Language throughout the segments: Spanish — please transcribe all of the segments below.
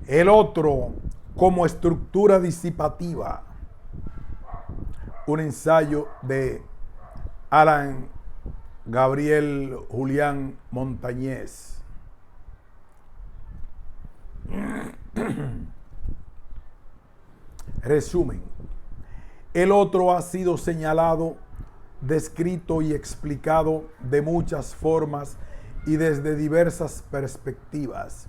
El otro como estructura disipativa. Un ensayo de Alan Gabriel Julián Montañez. Resumen. El otro ha sido señalado, descrito y explicado de muchas formas y desde diversas perspectivas.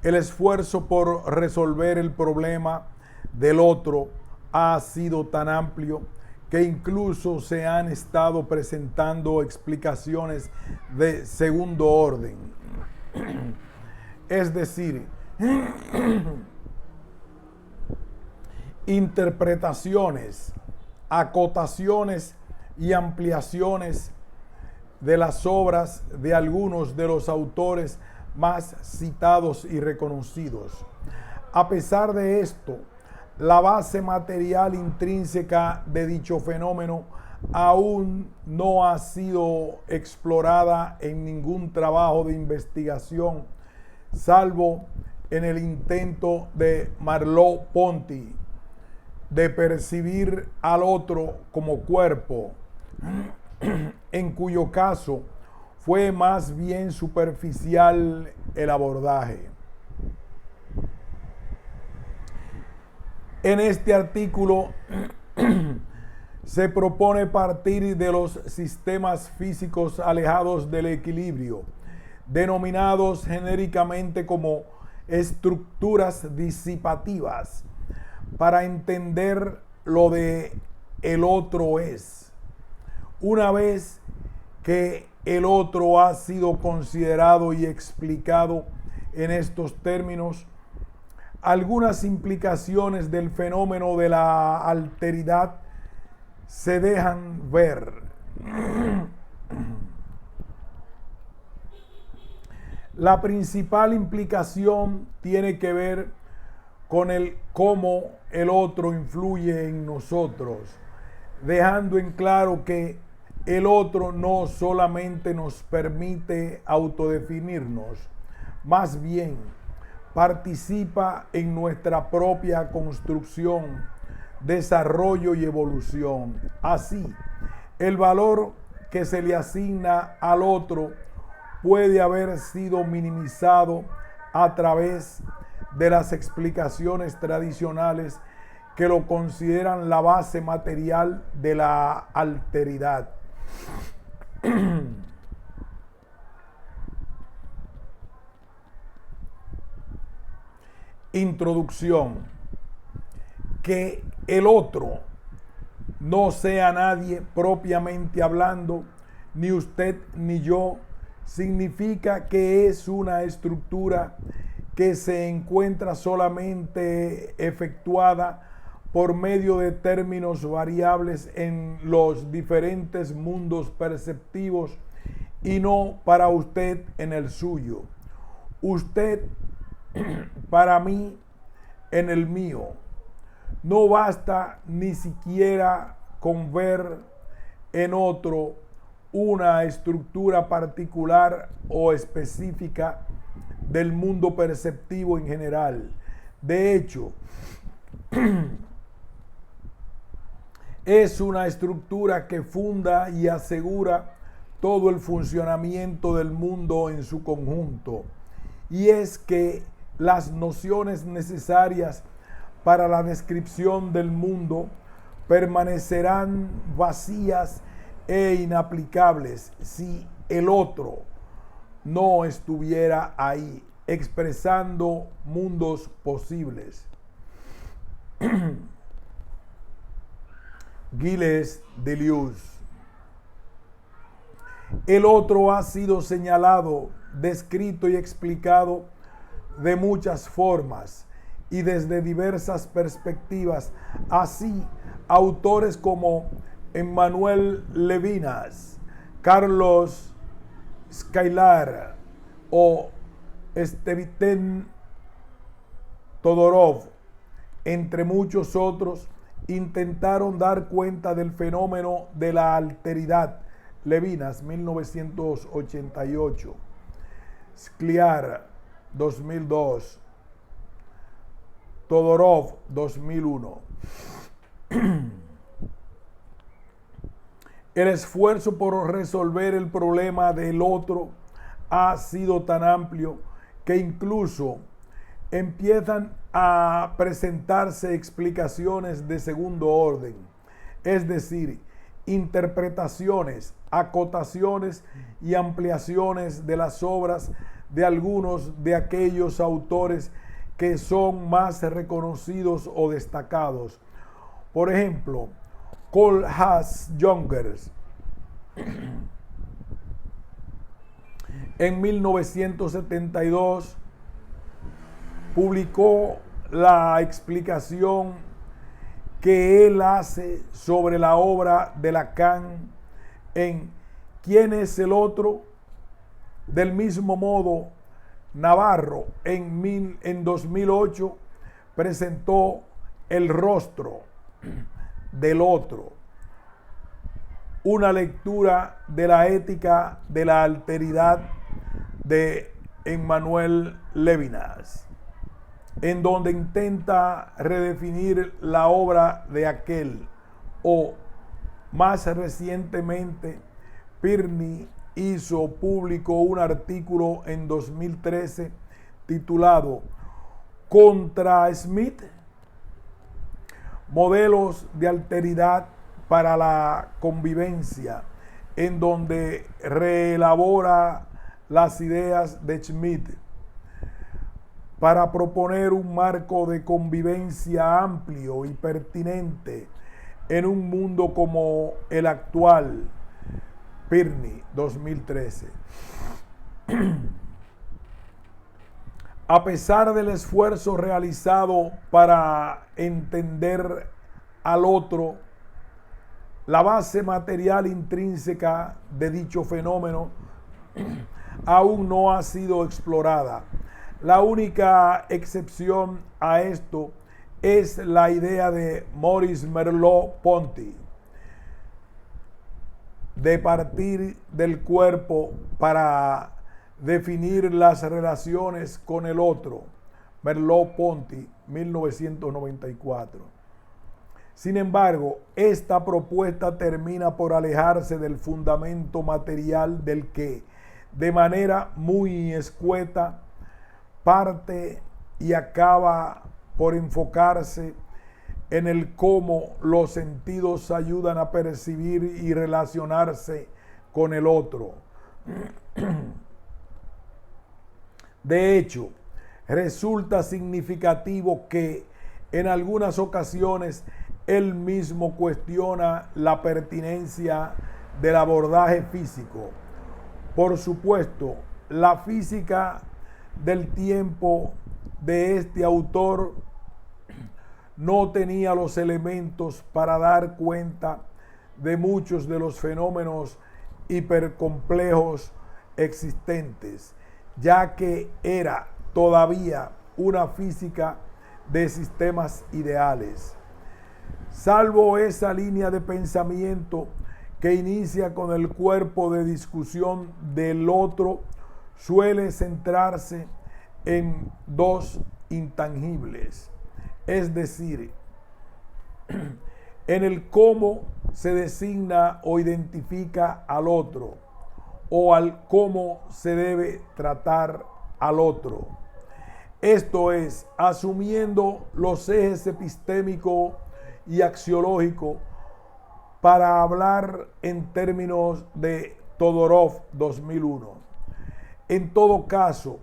El esfuerzo por resolver el problema del otro ha sido tan amplio que incluso se han estado presentando explicaciones de segundo orden. Es decir, interpretaciones, acotaciones y ampliaciones de las obras de algunos de los autores más citados y reconocidos. A pesar de esto, la base material intrínseca de dicho fenómeno aún no ha sido explorada en ningún trabajo de investigación, salvo en el intento de Merleau-Ponty de percibir al otro como cuerpo, en cuyo caso fue más bien superficial el abordaje. En este artículo se propone partir de los sistemas físicos alejados del equilibrio, denominados genéricamente como estructuras disipativas, para entender lo de el otro es. Una vez que el otro ha sido considerado y explicado en estos términos, algunas implicaciones del fenómeno de la alteridad se dejan ver. La principal implicación tiene que ver con el cómo el otro influye en nosotros, dejando en claro que el otro no solamente nos permite autodefinirnos, más bien participa en nuestra propia construcción, desarrollo y evolución. Así, el valor que se le asigna al otro puede haber sido minimizado a través de las explicaciones tradicionales que lo consideran la base material de la alteridad. Introducción. Que el otro no sea nadie propiamente hablando, ni usted ni yo, significa que es una estructura que se encuentra solamente efectuada por medio de términos variables en los diferentes mundos perceptivos y no para usted en el suyo. Usted para mí en el mío. No basta ni siquiera con ver en otro una estructura particular o específica del mundo perceptivo en general. De hecho, es una estructura que funda y asegura todo el funcionamiento del mundo en su conjunto. Y es que las nociones necesarias para la descripción del mundo permanecerán vacías e inaplicables si el otro no estuviera ahí, expresando mundos posibles. Gilles Deleuze. El otro ha sido señalado, descrito y explicado de muchas formas y desde diversas perspectivas. Así, autores como Emmanuel Levinas, Carlos Skylar o Stephen Todorov, entre muchos otros, intentaron dar cuenta del fenómeno de la alteridad. Levinas, 1988. Skylar, 2002. Todorov, 2001. El esfuerzo por resolver el problema del otro ha sido tan amplio que incluso empiezan a presentarse explicaciones de segundo orden, es decir, interpretaciones, acotaciones y ampliaciones de las obras de algunos de aquellos autores que son más reconocidos o destacados. Por ejemplo, Kohlhaas Jungers en 1972 publicó la explicación que él hace sobre la obra de Lacan en ¿Quién es el otro? Del mismo modo, Navarro en 2008 presentó El rostro del otro, una lectura de la ética de la alteridad de Emmanuel Levinas, en donde intenta redefinir la obra de aquel, o más recientemente, Pirni hizo público un artículo en 2013 titulado Contra Smith, modelos de alteridad para la convivencia, en donde reelabora las ideas de Schmitt para proponer un marco de convivencia amplio y pertinente en un mundo como el actual. Pirni, 2013. A pesar del esfuerzo realizado para entender al otro, la base material intrínseca de dicho fenómeno aún no ha sido explorada. La única excepción a esto es la idea de Maurice Merleau-Ponty de partir del cuerpo para definir las relaciones con el otro. Merleau-Ponty, 1994. Sin embargo, esta propuesta termina por alejarse del fundamento material del que, de manera muy escueta, parte y acaba por enfocarse en el cómo los sentidos ayudan a percibir y relacionarse con el otro. De hecho, resulta significativo que en algunas ocasiones él mismo cuestiona la pertinencia del abordaje físico. Por supuesto, la física del tiempo de este autor no tenía los elementos para dar cuenta de muchos de los fenómenos hipercomplejos existentes, ya que era todavía una física de sistemas ideales. Salvo esa línea de pensamiento que inicia con el cuerpo de discusión del otro, suele centrarse en dos intangibles, es decir, en el cómo se designa o identifica al otro, o al cómo se debe tratar al otro. Esto es, asumiendo los ejes epistémico y axiológico para hablar en términos de Todorov, 2001. En todo caso,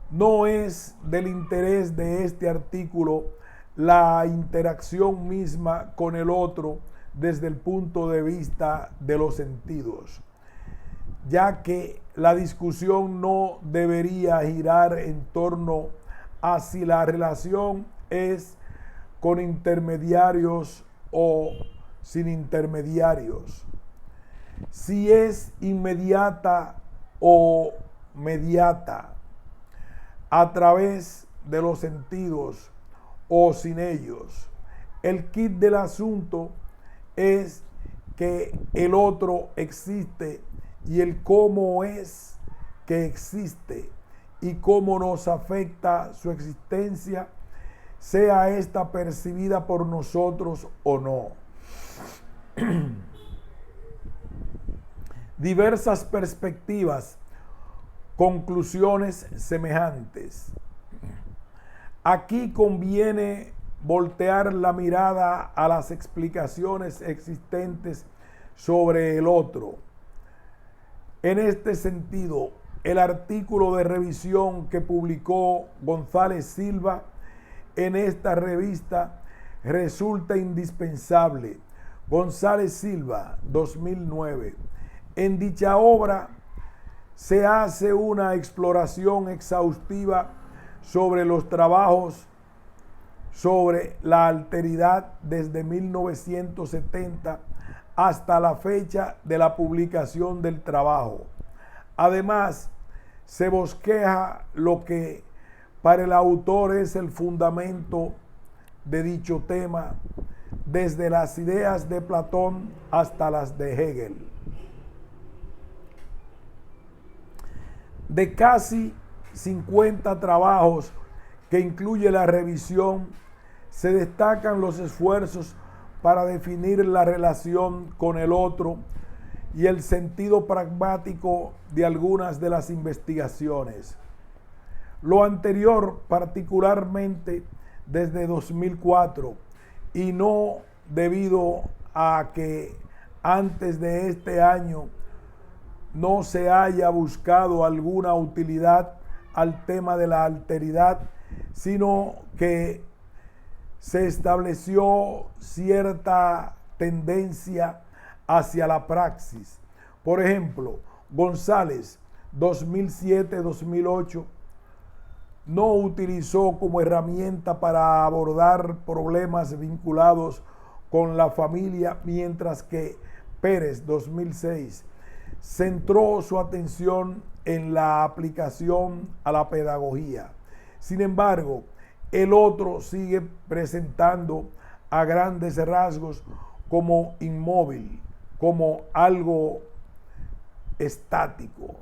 no es del interés de este artículo la interacción misma con el otro desde el punto de vista de los sentidos, ya que la discusión no debería girar en torno a si la relación es con intermediarios o sin intermediarios, si es inmediata o mediata, a través de los sentidos o sin ellos. El kit del asunto es que el otro existe y el cómo es que existe y cómo nos afecta su existencia sea esta percibida por nosotros o no. Diversas perspectivas, conclusiones semejantes. Aquí conviene voltear la mirada a las explicaciones existentes sobre el otro. En este sentido, el artículo de revisión que publicó González Silva en esta revista resulta indispensable. González Silva, 2009. En dicha obra se hace una exploración exhaustiva sobre los trabajos sobre la alteridad desde 1970 hasta la fecha de la publicación del trabajo. Además, se bosqueja lo que para el autor es el fundamento de dicho tema, desde las ideas de Platón hasta las de Hegel. De casi 50 trabajos que incluye la revisión, se destacan los esfuerzos para definir la relación con el otro y el sentido pragmático de algunas de las investigaciones. Lo anterior, particularmente desde 2004, y no debido a que antes de este año no se haya buscado alguna utilidad al tema de la alteridad, sino que se estableció cierta tendencia hacia la praxis. Por ejemplo, González, 2007-2008, no utilizó como herramienta para abordar problemas vinculados con la familia, mientras que Pérez, 2006, centró su atención en la aplicación a la pedagogía. Sin embargo, el otro sigue presentando a grandes rasgos como inmóvil, como algo estático.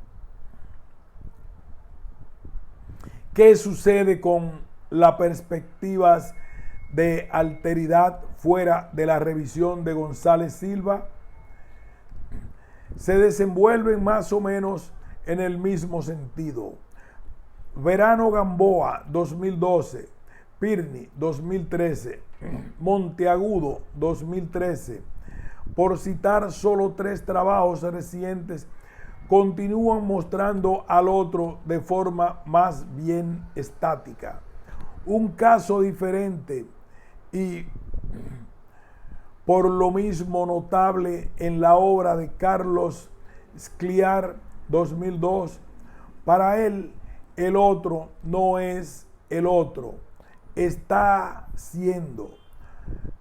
¿Qué sucede con las perspectivas de alteridad fuera de la revisión de González Silva? Se desenvuelven más o menos en el mismo sentido. Verano Gamboa, 2012, Pirni, 2013, Monteagudo, 2013, por citar solo 3 trabajos recientes, continúan mostrando al otro de forma más bien estática. Un caso diferente y por lo mismo notable en la obra de Carlos Scliar, 2002, para él el otro no es el otro, está siendo.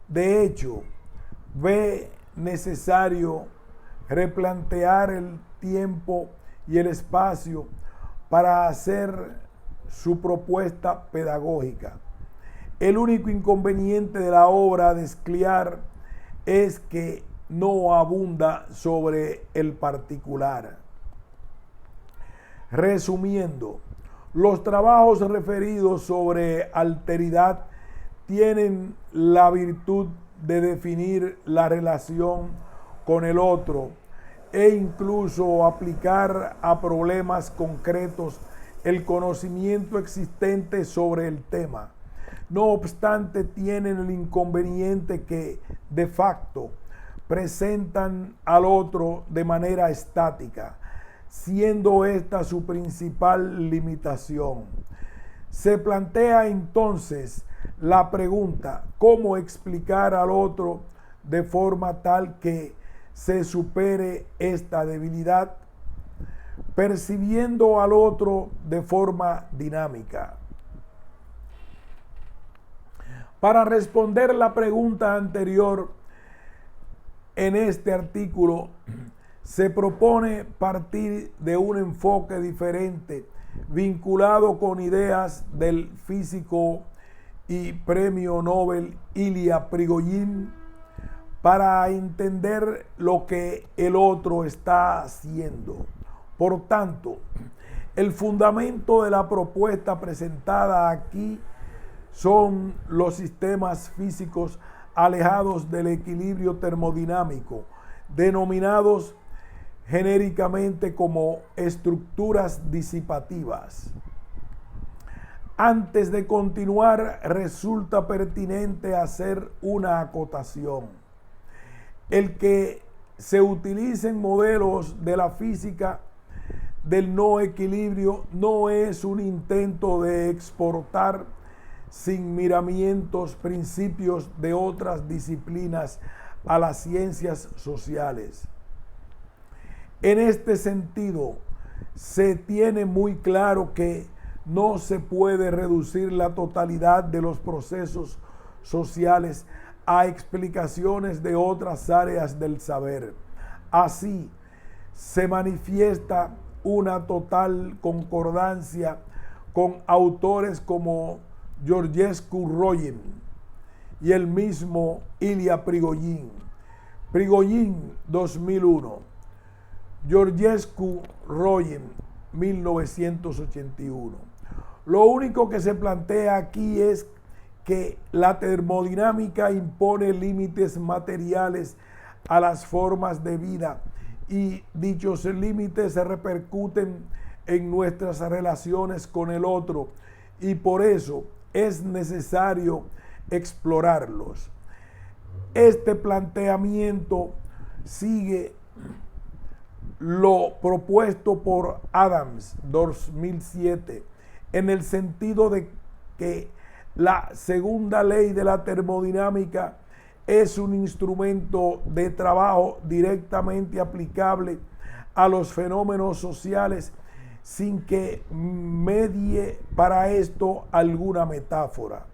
De hecho, ve necesario replantear el tiempo y el espacio para hacer su propuesta pedagógica. El único inconveniente de la obra de Scliar es que no abunda sobre el particular. Resumiendo, los trabajos referidos sobre alteridad tienen la virtud de definir la relación con el otro e incluso aplicar a problemas concretos el conocimiento existente sobre el tema. No obstante, tienen el inconveniente que, de facto, presentan al otro de manera estática, siendo esta su principal limitación. Se plantea entonces la pregunta: ¿cómo explicar al otro de forma tal que se supere esta debilidad, percibiendo al otro de forma dinámica? Para responder la pregunta anterior, en este artículo se propone partir de un enfoque diferente vinculado con ideas del físico y premio Nobel Ilya Prigogine para entender lo que el otro está haciendo. Por tanto, el fundamento de la propuesta presentada aquí son los sistemas físicos alejados del equilibrio termodinámico, denominados genéricamente como estructuras disipativas. Antes de continuar, resulta pertinente hacer una acotación. El que se utilicen modelos de la física del no equilibrio no es un intento de exportar sin miramientos principios de otras disciplinas a las ciencias sociales. En este sentido, se tiene muy claro que no se puede reducir la totalidad de los procesos sociales a explicaciones de otras áreas del saber. Así, se manifiesta una total concordancia con autores como Georgescu-Royem y el mismo Ilya Prigogine. Prigogine, 2001. Georgescu-Royem, 1981. Lo único que se plantea aquí es que la termodinámica impone límites materiales a las formas de vida y dichos límites se repercuten en nuestras relaciones con el otro y por eso es necesario explorarlos. Este planteamiento sigue lo propuesto por Adams, 2007, en el sentido de que la segunda ley de la termodinámica es un instrumento de trabajo directamente aplicable a los fenómenos sociales sin que medie para esto alguna metáfora.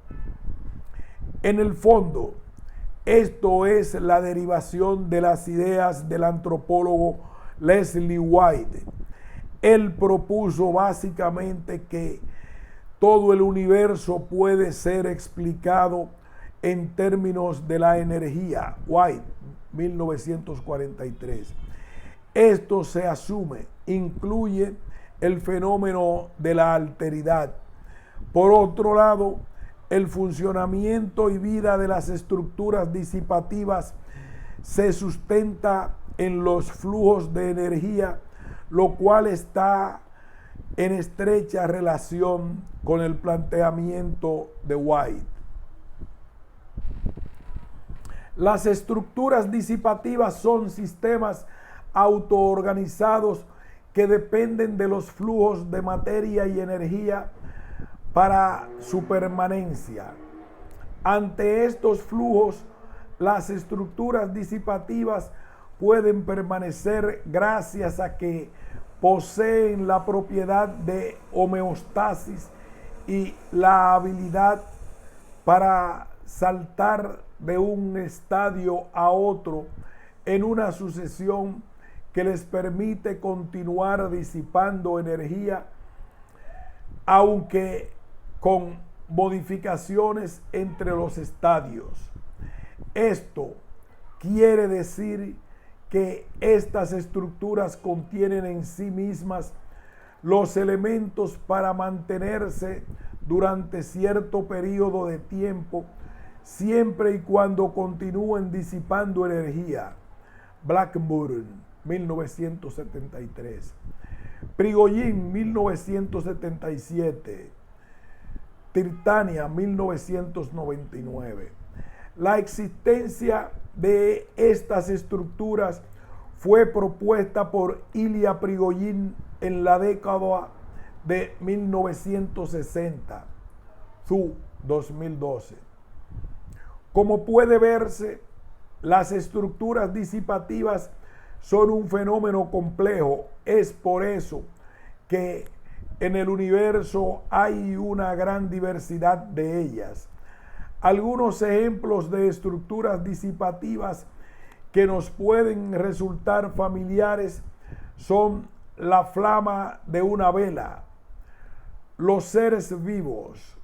En el fondo, esto es la derivación de las ideas del antropólogo Leslie White. Él propuso básicamente que todo el universo puede ser explicado en términos de la energía. White, 1943. Esto se asume, incluye el fenómeno de la alteridad. Por otro lado, el funcionamiento y vida de las estructuras disipativas se sustenta en los flujos de energía, lo cual está en estrecha relación con el planteamiento de White. Las estructuras disipativas son sistemas autoorganizados que dependen de los flujos de materia y energía para su permanencia. Ante estos flujos, las estructuras disipativas pueden permanecer gracias a que poseen la propiedad de homeostasis y la habilidad para saltar de un estadio a otro en una sucesión que les permite continuar disipando energía, aunque con modificaciones entre los estadios. Esto quiere decir que estas estructuras contienen en sí mismas los elementos para mantenerse durante cierto periodo de tiempo, siempre y cuando continúen disipando energía. Blackburn, 1973. Prigogine, 1977. Tirtania, 1999. La existencia de estas estructuras fue propuesta por Ilya Prigogine en la década de 1960. Zhu, 2012. Como puede verse, las estructuras disipativas son un fenómeno complejo. Es por eso que en el universo hay una gran diversidad de ellas. Algunos ejemplos de estructuras disipativas que nos pueden resultar familiares son la flama de una vela, los seres vivos,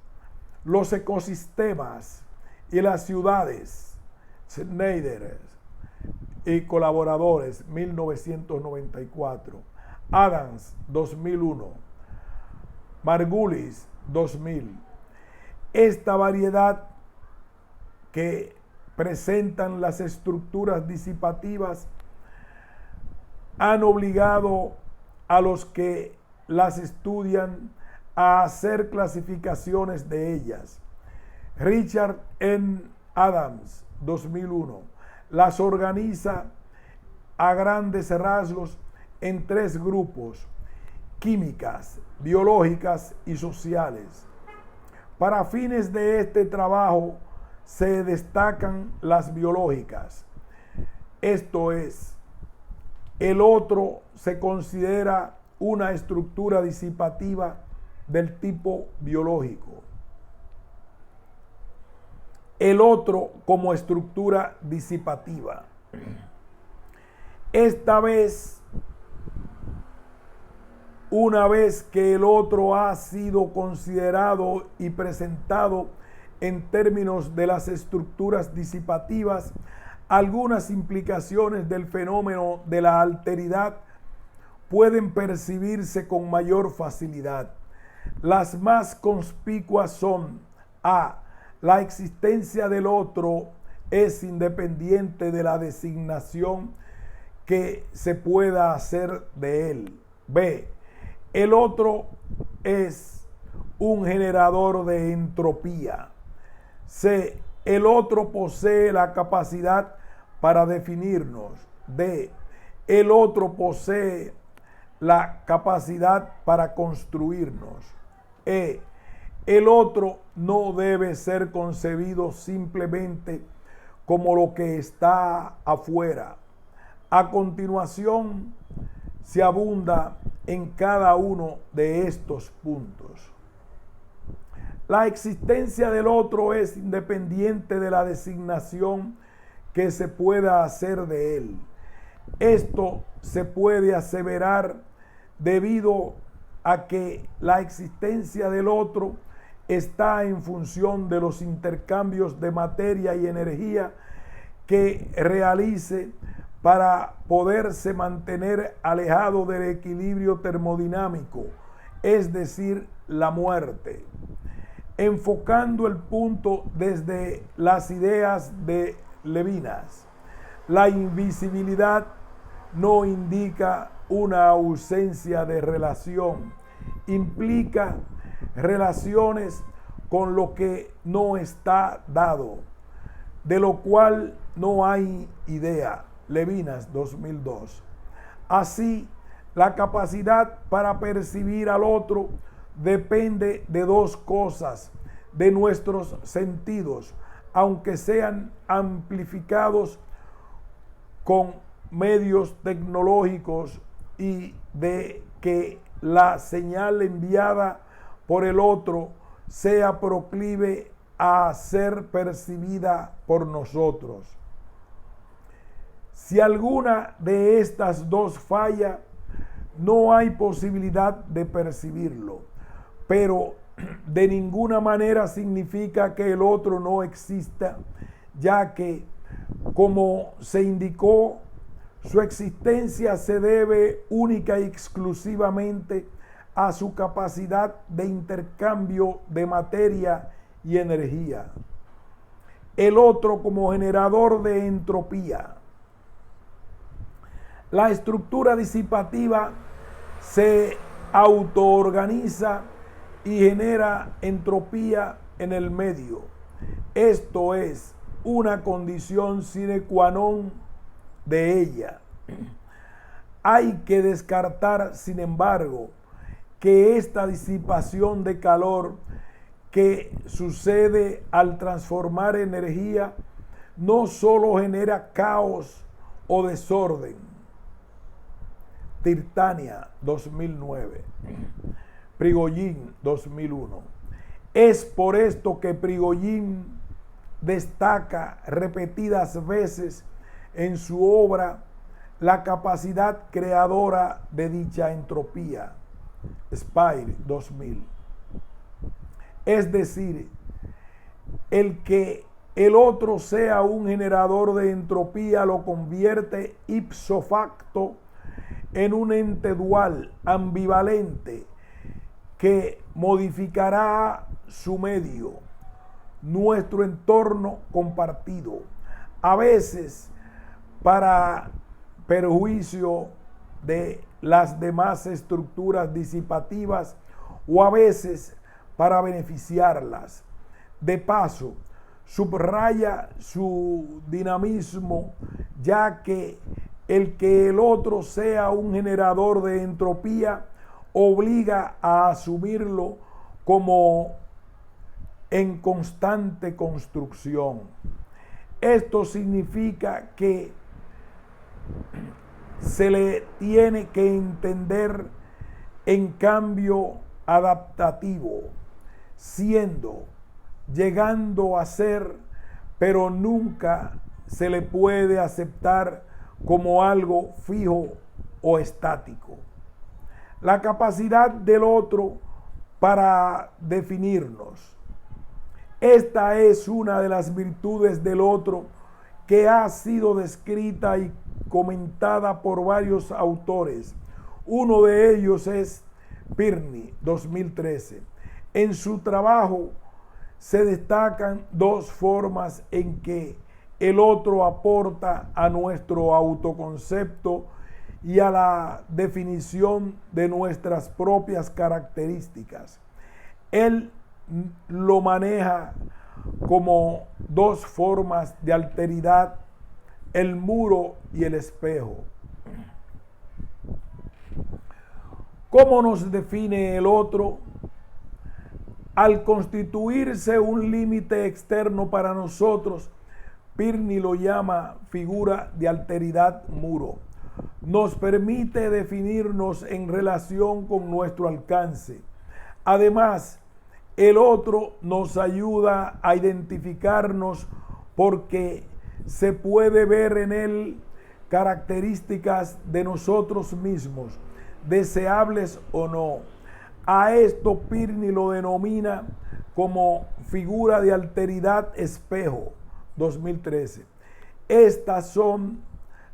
los ecosistemas y las ciudades. Schneider y colaboradores, 1994. Adams, 2001. Margulis, 2000. Esta variedad que presentan las estructuras disipativas han obligado a los que las estudian a hacer clasificaciones de ellas. Richard N. Adams, 2001, las organiza a grandes rasgos en 3 grupos: químicas, biológicas y sociales. Para fines de este trabajo se destacan las biológicas. Esto es, el otro se considera una estructura disipativa del tipo biológico. El otro como estructura disipativa. Esta vez, una vez que el otro ha sido considerado y presentado en términos de las estructuras disipativas, algunas implicaciones del fenómeno de la alteridad pueden percibirse con mayor facilidad. Las más conspicuas son: a. La existencia del otro es independiente de la designación que se pueda hacer de él. B. El otro es un generador de entropía. C. El otro posee la capacidad para definirnos. D. El otro posee la capacidad para construirnos. E. El otro no debe ser concebido simplemente como lo que está afuera. A continuación, se abunda en cada uno de estos puntos. La existencia del otro es independiente de la designación que se pueda hacer de él. Esto se puede aseverar debido a que la existencia del otro está en función de los intercambios de materia y energía que realice para poderse mantener alejado del equilibrio termodinámico, es decir, la muerte. Enfocando el punto desde las ideas de Levinas, la invisibilidad no indica una ausencia de relación, implica relaciones con lo que no está dado, de lo cual no hay idea. Levinas, 2002. Así, la capacidad para percibir al otro depende de 2 cosas: de nuestros sentidos, aunque sean amplificados con medios tecnológicos, y de que la señal enviada por el otro sea proclive a ser percibida por nosotros. Si alguna de estas 2 falla, no hay posibilidad de percibirlo, pero de ninguna manera significa que el otro no exista, ya que, como se indicó, su existencia se debe única y exclusivamente a su capacidad de intercambio de materia y energía. El otro como generador de entropía. La estructura disipativa se autoorganiza y genera entropía en el medio. Esto es una condición sine qua non de ella. Hay que descartar, sin embargo, que esta disipación de calor que sucede al transformar energía no solo genera caos o desorden. Tirtania, 2009. Prigogine, 2001. Es por esto que Prigogine destaca repetidas veces en su obra la capacidad creadora de dicha entropía. Spire, 2000. Es decir, el que el otro sea un generador de entropía lo convierte ipso facto en un ente dual, ambivalente, que modificará su medio. nuestro entorno compartido, a veces para perjuicio de las demás estructuras disipativas o a veces para beneficiarlas. De paso, subraya su dinamismo, ya que el otro sea un generador de entropía obliga a asumirlo como en constante construcción. Esto significa que se le tiene que entender en cambio adaptativo, llegando a ser, pero nunca se le puede aceptar como algo fijo o estático. La capacidad del otro para definirnos. Esta es una de las virtudes del otro que ha sido descrita y comentada por varios autores. Uno de ellos es Pirni, 2013. En su trabajo se destacan dos formas en que el otro aporta a nuestro autoconcepto y a la definición de nuestras propias características. Él lo maneja como dos formas de alteridad, el muro y el espejo. ¿Cómo nos define el otro? Al constituirse un límite externo para nosotros, Pirni lo llama figura de alteridad muro. Nos permite definirnos en relación con nuestro alcance. Además, el otro nos ayuda a identificarnos porque se puede ver en él características de nosotros mismos, deseables o no. A esto Pirni lo denomina como figura de alteridad espejo, 2013. Estas son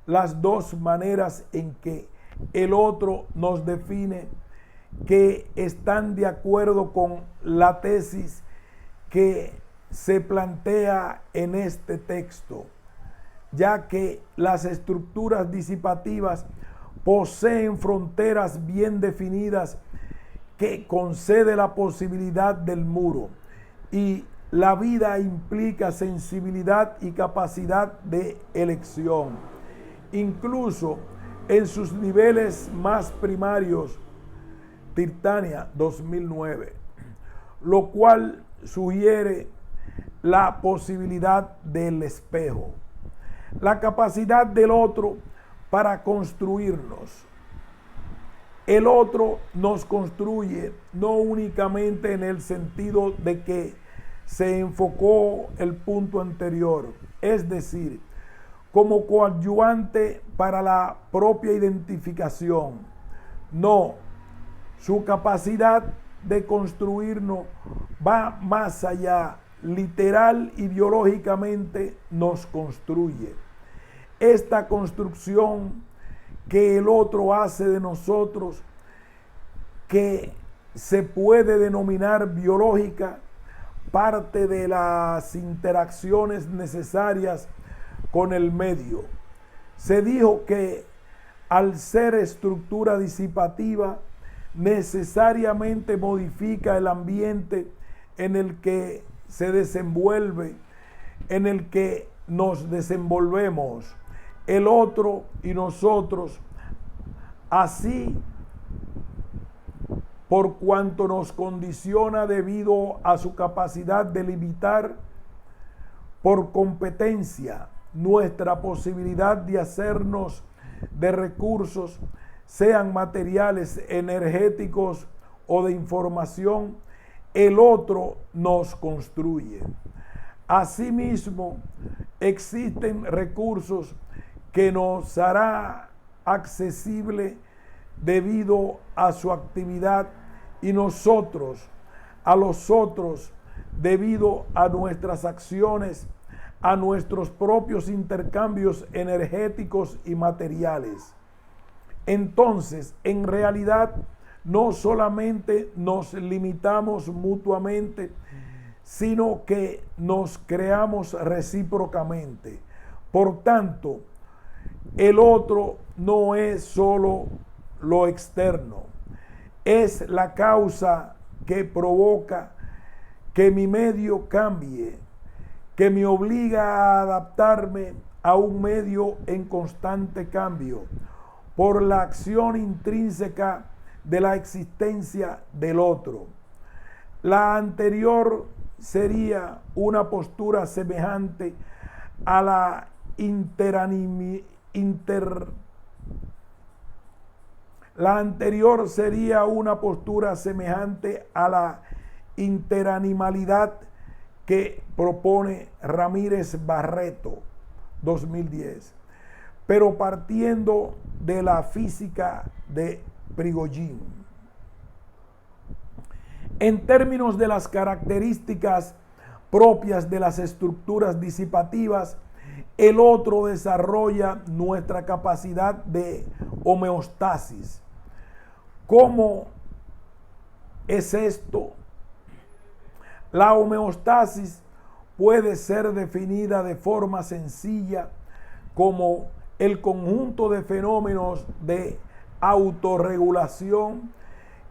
las dos maneras en que el otro nos define, que están de acuerdo con la tesis que se plantea en este texto, ya que las estructuras disipativas poseen fronteras bien definidas que concede la posibilidad del muro, y la vida implica sensibilidad y capacidad de elección. Incluso en sus niveles más primarios, Tirtania 2009, lo cual sugiere la posibilidad del espejo, la capacidad del otro para construirnos. El otro nos construye no únicamente en el sentido de que se enfocó el punto anterior, es decir, como coadyuvante para la propia identificación. No, su capacidad de construirnos va más allá, literal y biológicamente nos construye. Esta construcción que el otro hace de nosotros, que se puede denominar biológica, parte de las interacciones necesarias con el medio. Se dijo que al ser estructura disipativa, necesariamente modifica el ambiente en el que se desenvuelve, en el que nos desenvolvemos, el otro y nosotros, así por cuanto nos condiciona debido a su capacidad de limitar por competencia nuestra posibilidad de hacernos de recursos, sean materiales, energéticos o de información. El otro nos construye. Asimismo, existen recursos que nos hará accesible debido a su actividad, y nosotros a los otros debido a nuestras acciones, a nuestros propios intercambios energéticos y materiales. Entonces, en realidad, no solamente nos limitamos mutuamente, sino que nos creamos recíprocamente. Por tanto, el otro no es solo lo externo, es la causa que provoca que mi medio cambie, que me obliga a adaptarme a un medio en constante cambio por la acción intrínseca de la existencia del otro. La anterior sería una postura semejante a la interanimalidad que propone Ramírez Barreto, 2010, pero partiendo de la física de Prigogine. En términos de las características propias de las estructuras disipativas, el otro desarrolla nuestra capacidad de homeostasis. ¿Cómo es esto? La homeostasis puede ser definida de forma sencilla como el conjunto de fenómenos de autorregulación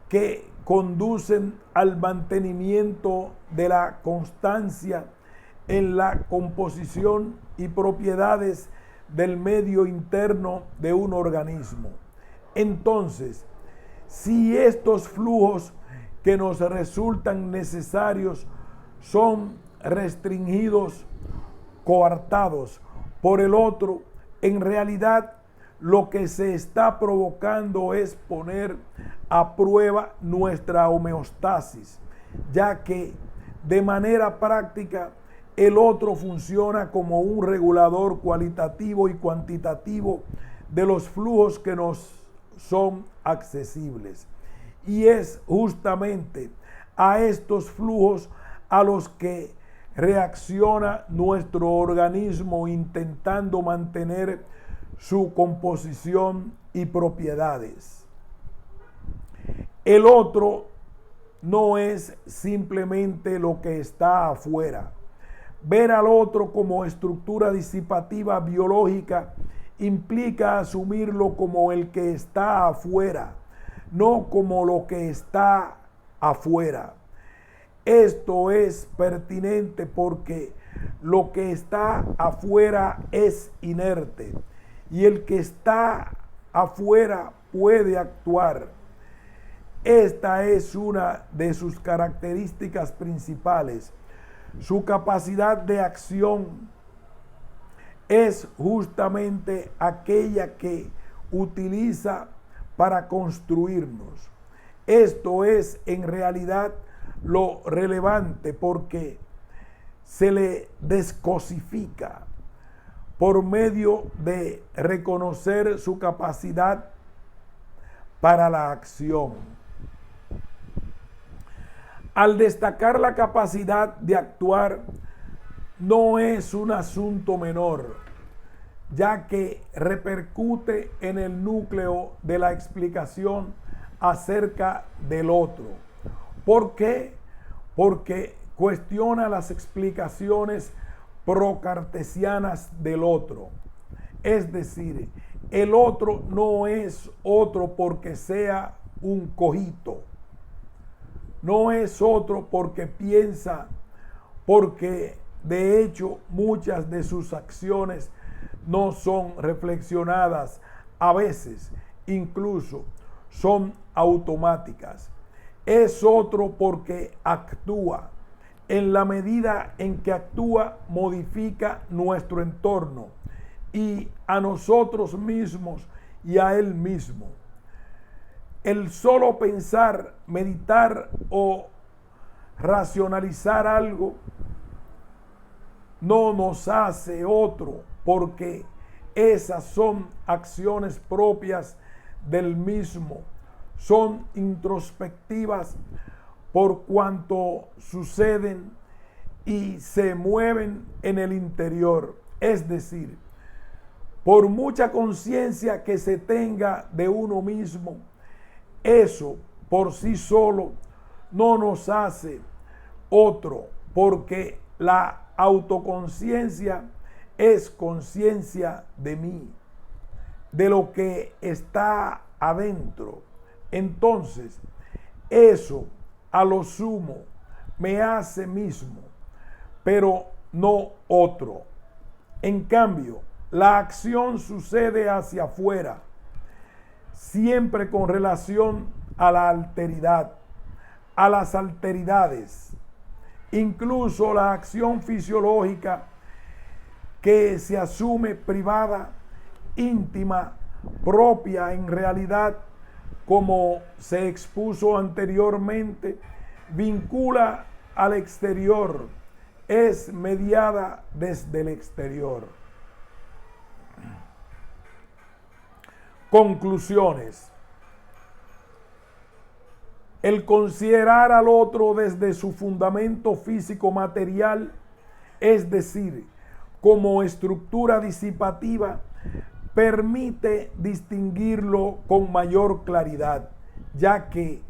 que conducen al mantenimiento de la constancia en la composición y propiedades del medio interno de un organismo. Entonces, si estos flujos que nos resultan necesarios son restringidos, coartados por el otro, en realidad lo que se está provocando es poner a prueba nuestra homeostasis, ya que de manera práctica el otro funciona como un regulador cualitativo y cuantitativo de los flujos que nos son accesibles. Y es justamente a estos flujos a los que reacciona nuestro organismo intentando mantener su composición y propiedades. El otro no es simplemente lo que está afuera. Ver al otro como estructura disipativa biológica implica asumirlo como el que está afuera, no como lo que está afuera. Esto es pertinente porque lo que está afuera es inerte y el que está afuera puede actuar. Esta es una de sus características principales. Su capacidad de acción es justamente aquella que utiliza para construirnos. Esto es en realidad lo relevante porque se le descosifica por medio de reconocer su capacidad para la acción. Al destacar la capacidad de actuar, no es un asunto menor, ya que repercute en el núcleo de la explicación acerca del otro. ¿Por qué? Porque cuestiona las explicaciones procartesianas del otro. Es decir, el otro no es otro porque sea un cogito. No es otro porque piensa, porque de hecho muchas de sus acciones no son reflexionadas, a veces incluso son automáticas. Es otro porque actúa. En la medida en que actúa, modifica nuestro entorno y a nosotros mismos y a él mismo. El solo pensar, meditar o racionalizar algo no nos hace otro, porque esas son acciones propias del mismo, son introspectivas por cuanto suceden y se mueven en el interior. Es decir, por mucha conciencia que se tenga de uno mismo, eso por sí solo no nos hace otro, porque la autoconciencia es conciencia de mí, de lo que está adentro. Entonces, eso a lo sumo me hace mismo, pero no otro. En cambio, la acción sucede hacia afuera, siempre con relación a la alteridad, a las alteridades. Incluso la acción fisiológica que se asume privada, íntima, propia en realidad, como se expuso anteriormente, vincula al exterior, es mediada desde el exterior. Conclusiones. El considerar al otro desde su fundamento físico material, es decir, como estructura disipativa, permite distinguirlo con mayor claridad, ya que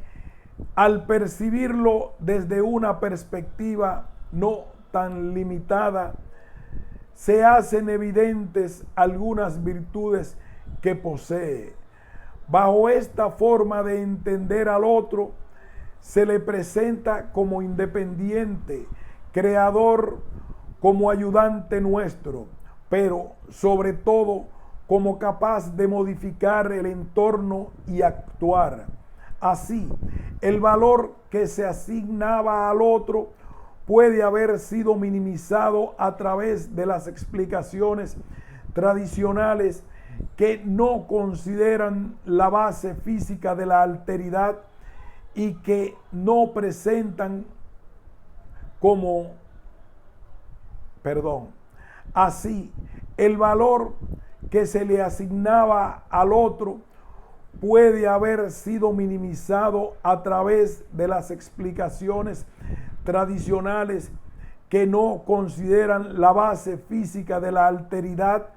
al percibirlo desde una perspectiva no tan limitada, se hacen evidentes algunas virtudes que posee. Bajo esta forma de entender al otro, se le presenta como independiente, creador, como ayudante nuestro, pero sobre todo como capaz de modificar el entorno y actuar. Así, el valor que se asignaba al otro puede haber sido minimizado a través de las explicaciones tradicionales que no consideran la base física de la alteridad y que no presentan Así, el valor que se le asignaba al otro puede haber sido minimizado a través de las explicaciones tradicionales que no consideran la base física de la alteridad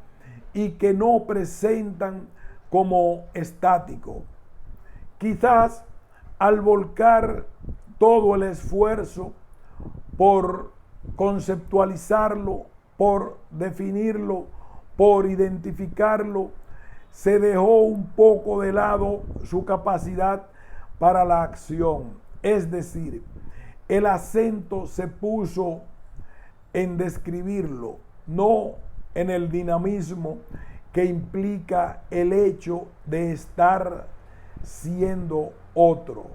y que no presentan como estático. Quizás al volcar todo el esfuerzo por conceptualizarlo, por definirlo, por identificarlo, se dejó un poco de lado su capacidad para la acción. Es decir, el acento se puso en describirlo, no en el dinamismo que implica el hecho de estar siendo otro.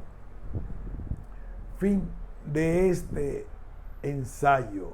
Fin de este ensayo.